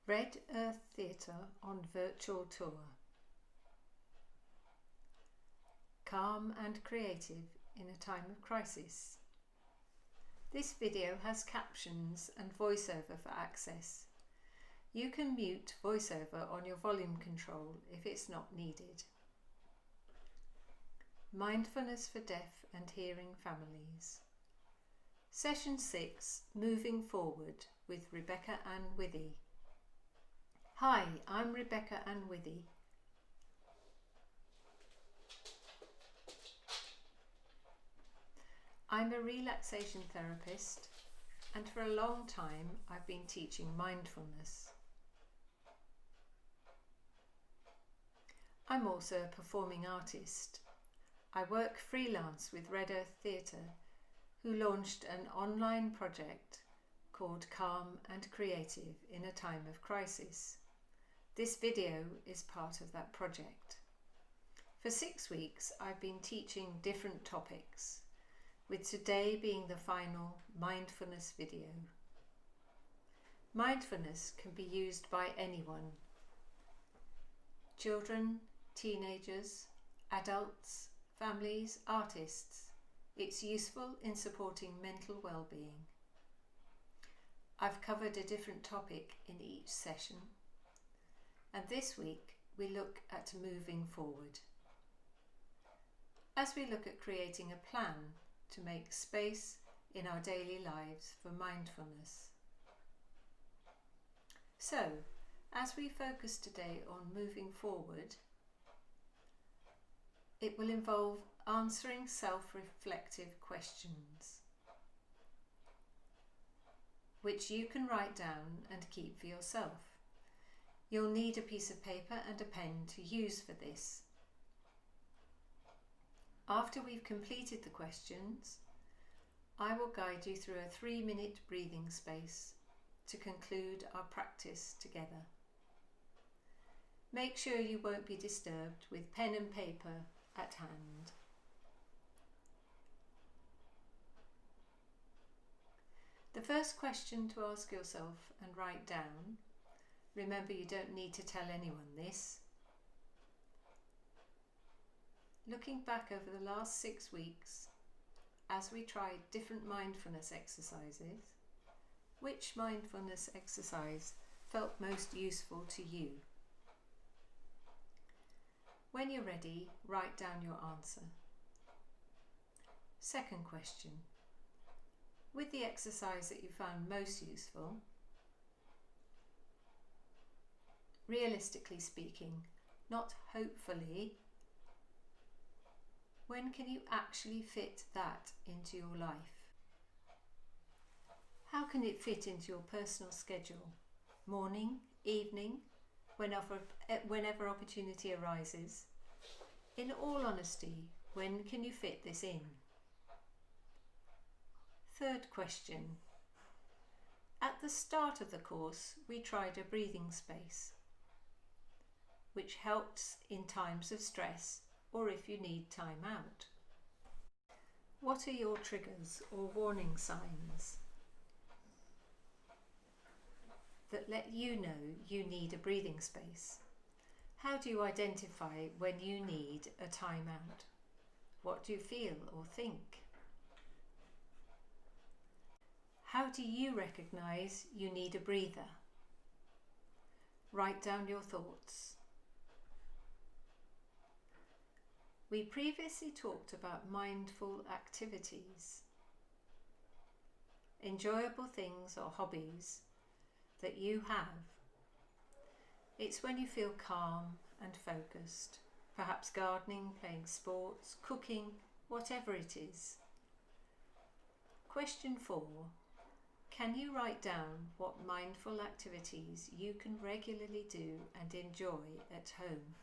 Red Earth Theatre on virtual tour. Calm and creative in a time of crisis. This video has captions and voiceover for access. You can mute voiceover on your volume control if it's not needed. Mindfulness for deaf and hearing families. Session 6, Moving Forward with Rebecca Ann Withey. Hi, I'm Rebecca Ann Withey. I'm a relaxation therapist, and for a long time I've been teaching mindfulness. I'm also a performing artist. I work freelance with Red Earth Theatre, who launched an online project called Calm and Creative in a Time of Crisis. This video is part of that project. For 6 weeks I've been teaching different topics, with today being the final mindfulness video. Mindfulness can be used by anyone. Children, teenagers, adults, families, artists. It's useful in supporting mental well-being. I've covered a different topic in each session, and this week we look at moving forward. As we look at creating a plan to make space in our daily lives for mindfulness. So, as we focus today on moving forward, it will involve answering self-reflective questions, which you can write down and keep for yourself. You'll need a piece of paper and a pen to use for this. After we've completed the questions, I will guide you through a 3-minute breathing space to conclude our practice together. Make sure you won't be disturbed with pen and paper at hand. The first question to ask yourself and write down, remember you don't need to tell anyone this. Looking back over the last 6 weeks, as we tried different mindfulness exercises, which mindfulness exercise felt most useful to you? When you're ready, write down your answer. Second question. With the exercise that you found most useful, realistically speaking, not hopefully, when can you actually fit that into your life? How can it fit into your personal schedule? Morning, evening, whenever opportunity arises? In all honesty, when can you fit this in? Third question. At the start of the course, we tried a breathing space, which helps in times of stress or if you need time out. What are your triggers or warning signs that let you know you need a breathing space? How do you identify when you need a time out? What do you feel or think? How do you recognise you need a breather? Write down your thoughts. We previously talked about mindful activities, enjoyable things or hobbies that you have. It's when you feel calm and focused, perhaps gardening, playing sports, cooking, whatever it is. Question 4. Can you write down what mindful activities you can regularly do and enjoy at home?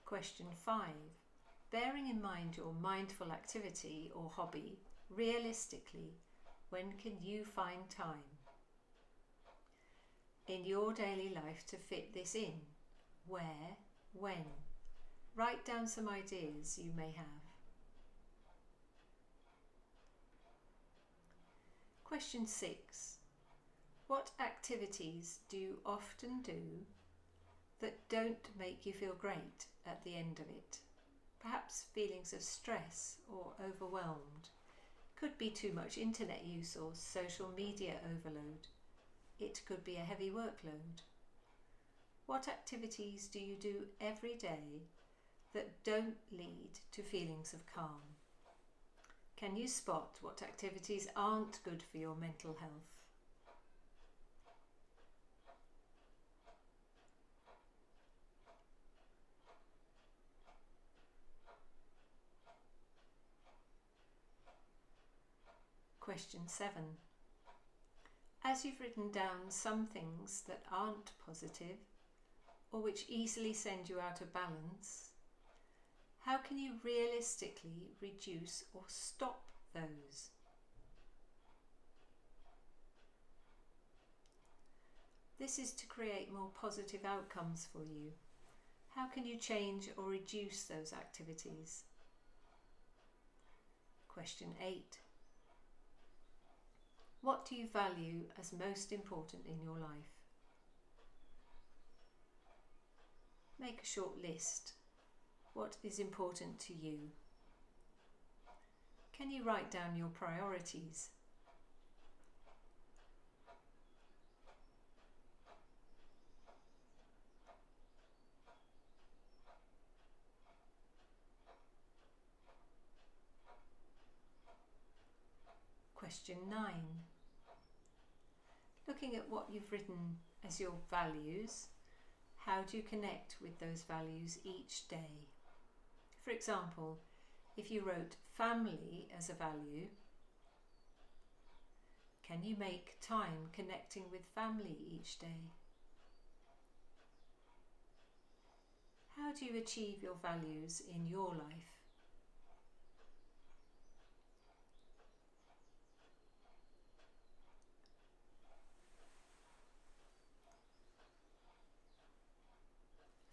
Question 5. Bearing in mind your mindful activity or hobby, realistically, when can you find time in your daily life to fit this in? Where? When? Write down some ideas you may have. Question 6. What activities do you often do that don't make you feel great at the end of it? Perhaps feelings of stress or overwhelmed. Could be too much internet use or social media overload. It could be a heavy workload. What activities do you do every day that don't lead to feelings of calm? Can you spot what activities aren't good for your mental health? Question 7. As you've written down some things that aren't positive or which easily send you out of balance, how can you realistically reduce or stop those? This is to create more positive outcomes for you. How can you change or reduce those activities? Question 8. What do you value as most important in your life? Make a short list. What is important to you? Can you write down your priorities? Question 9. Looking at what you've written as your values, how do you connect with those values each day? For example, if you wrote family as a value, can you make time connecting with family each day? How do you achieve your values in your life?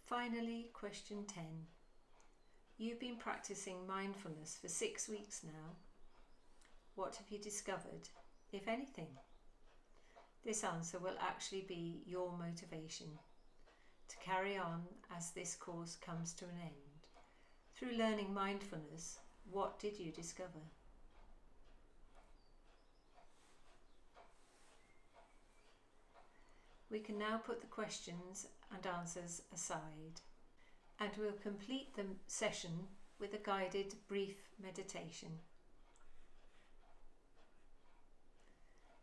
Finally, question 10. You've been practicing mindfulness for 6 weeks now. What have you discovered, if anything? This answer will actually be your motivation to carry on as this course comes to an end. Through learning mindfulness, what did you discover? We can now put the questions and answers aside, and we'll complete the session with a guided brief meditation.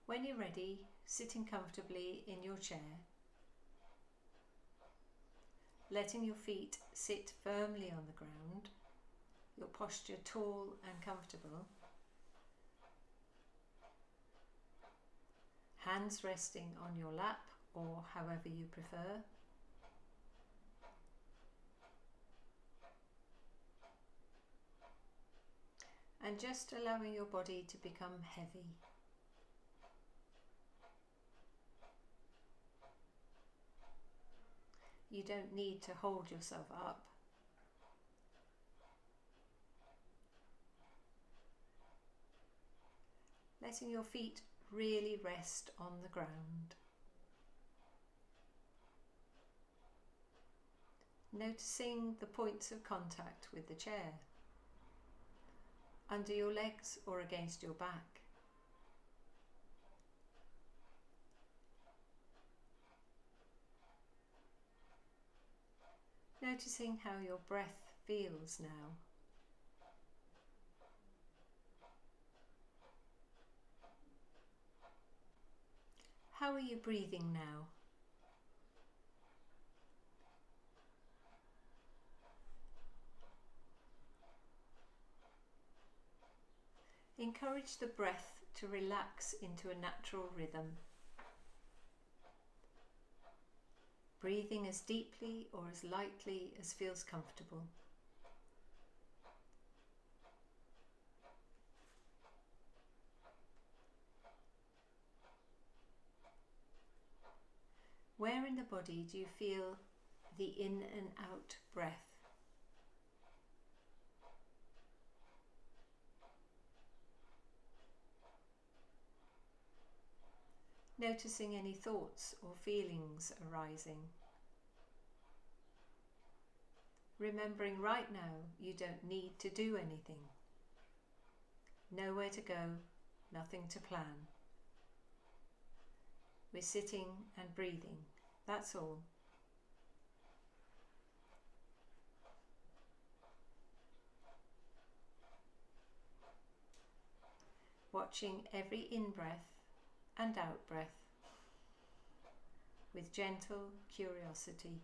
When you're ready, sitting comfortably in your chair, letting your feet sit firmly on the ground, your posture tall and comfortable, hands resting on your lap or however you prefer. And just allowing your body to become heavy. You don't need to hold yourself up. Letting your feet really rest on the ground. Noticing the points of contact with the chair, under your legs or against your back. Noticing how your breath feels now. How are you breathing now? Encourage the breath to relax into a natural rhythm. Breathing as deeply or as lightly as feels comfortable. Where in the body do you feel the in and out breath? noticing any thoughts or feelings arising. Remembering right now you don't need to do anything. Nowhere to go, nothing to plan. We're sitting and breathing, that's all. Watching every in-breath and out-breath with gentle curiosity.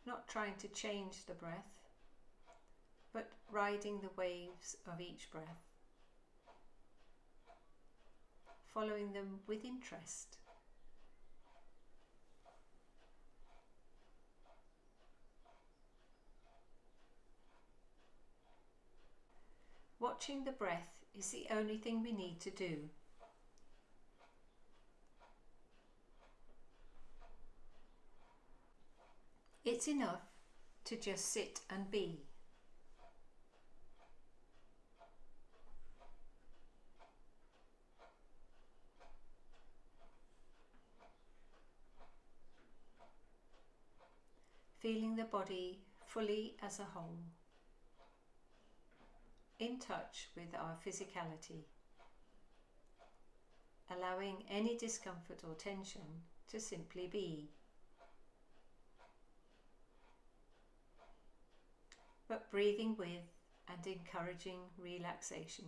Not trying to change the breath, but riding the waves of each breath, following them with interest. Watching the breath is the only thing we need to do. It's enough to just sit and be. Feeling the body fully as a whole, in touch with our physicality, allowing any discomfort or tension to simply be, but breathing with and encouraging relaxation.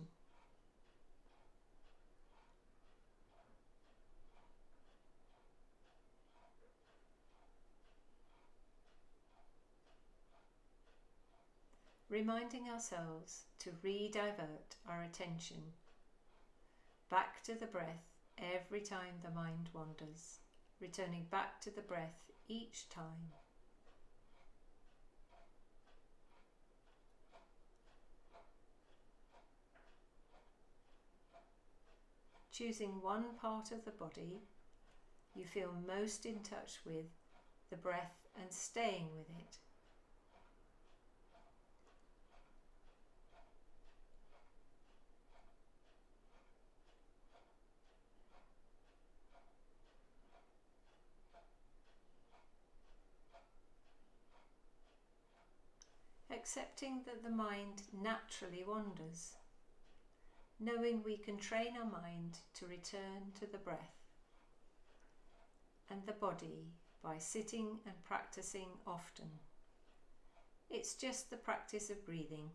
Reminding ourselves to re-divert our attention back to the breath every time the mind wanders, returning back to the breath each time. Choosing one part of the body you feel most in touch with the breath and staying with it. Accepting that the mind naturally wanders, knowing we can train our mind to return to the breath and the body by sitting and practicing often. It's just the practice of breathing.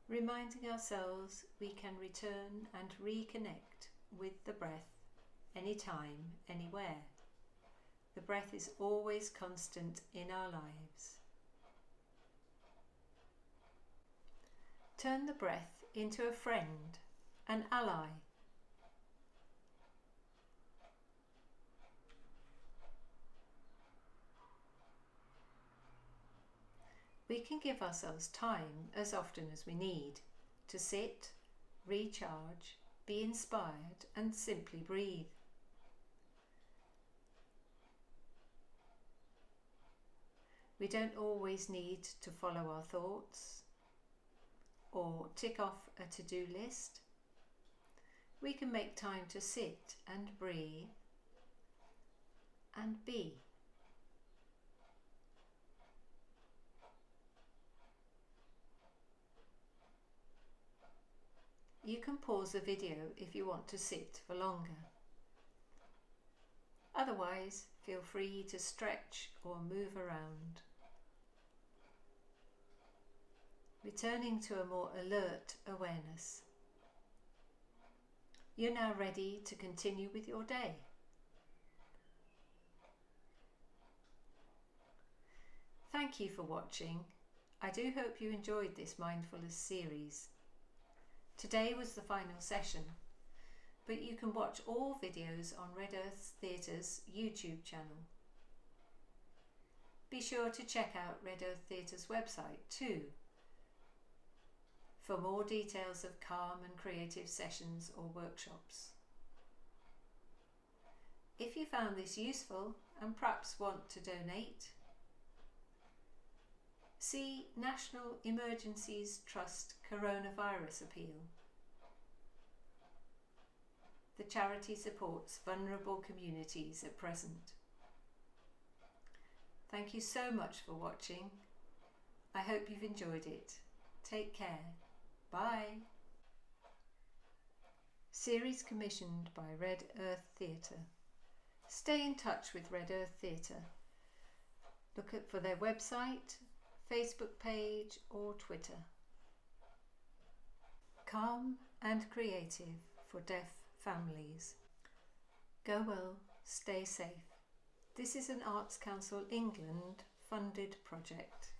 Reminding ourselves we can return and reconnect with the breath anytime, anywhere. The breath is always constant in our lives. Turn the breath into a friend, an ally. We can give ourselves time as often as we need to sit, recharge, be inspired and simply breathe. We don't always need to follow our thoughts or tick off a to-do list. We can make time to sit and breathe and be. You can pause the video if you want to sit for longer. Otherwise, feel free to stretch or move around. Returning to a more alert awareness. You're now ready to continue with your day. Thank you for watching. I do hope you enjoyed this mindfulness series. Today was the final session, but you can watch all videos on Red Earth Theatre's YouTube channel. Be sure to check out Red Earth Theatre's website too for more details of calm and creative sessions or workshops. If you found this useful and perhaps want to donate, see National Emergencies Trust Coronavirus Appeal. The charity supports vulnerable communities at present. Thank you so much for watching. I hope you've enjoyed it. Take care. Bye. Series commissioned by Red Earth Theatre. Stay in touch with Red Earth Theatre. Look for their website, Facebook page or Twitter. Calm and creative for deaf families. Go well, stay safe. This is an Arts Council England funded project.